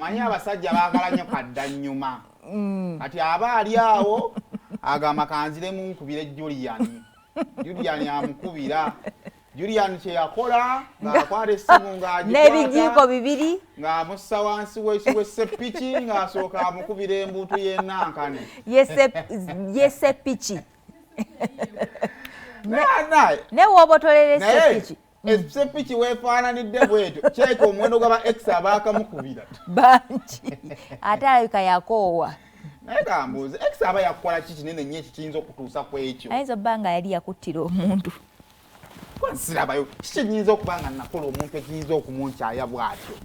omanyi abasajja baagala nnyo kadda nnyuma kati aba ali awo agamba kanziremu nkubire Julian amukubira Julian kye yakola ng'akwata essimu n'ebijiiko bibiri ng'amussa wansi w'essepiki ng'asooka amukubira embuutu y'ennankane y'essepiki ne w'obotolera essepiki essepiki weefaananidde bwetyo kyeka omuwendo gw'aba ex abaakamukubira bangi ate alabika yakoowa naye kambuuze ex aba yakukola ki kinene nnyo ekiyinza okutuusa ku ekyo ayinza obba nga yali yakuttira omuntu sirabayo kiyinza okuba nga nakola omuntu ekiyinza okumunkyaya bw'atyo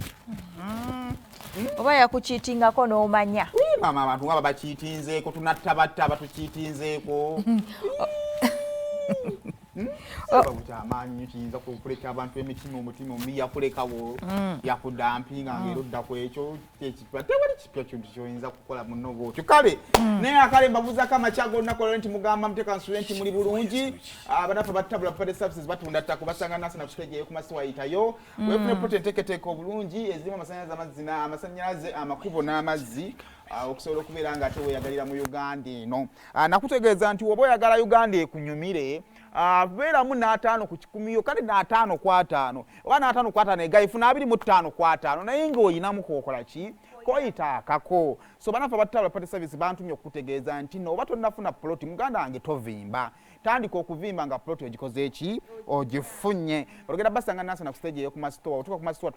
oba yakukiitingako n'omanya maama abantu nga babakiitinzeeko tunattabatta batukiitinzeeko amaanyi nnyo kiyinza kuleka abantu emitima omutima omubi yakulekawo yakudampinga ng'erudda ku ekyo kyekipya tewali kipya kintu kyoyinza kukola muno bwotyo kale naye akale mbabuzako amakya gonna nti mugamba muteeka nsule nti muli bulungi abanafe batabula pade services batunda ttako basanga nasi nakutegeeyo ku masi wayitayo wefune prote enteeketeeka obulungi ezirimu amasannyalaze amakubo n'amazzi okusobola okubeera nga ate weeyagalira mu Uganda eno nakutegeeza nti oba oyagala Uganda ekunyumire beeramu n'ataano ku kikumiyo kale n'ataano ku ataano oba n'ataano ku ataano egayifuna 25 ku ataano naye ng'oyinamu kookola ki koyita akako so banafe abatabula pate service bantumye okutegeeza nti no oba tonnafuna ploti muganda wange tovimba tandika okuvimba nga ploti ogikoze eki ogifunye olugenda basanga nasa na ku stage eyo ku masitore otuka ku masitore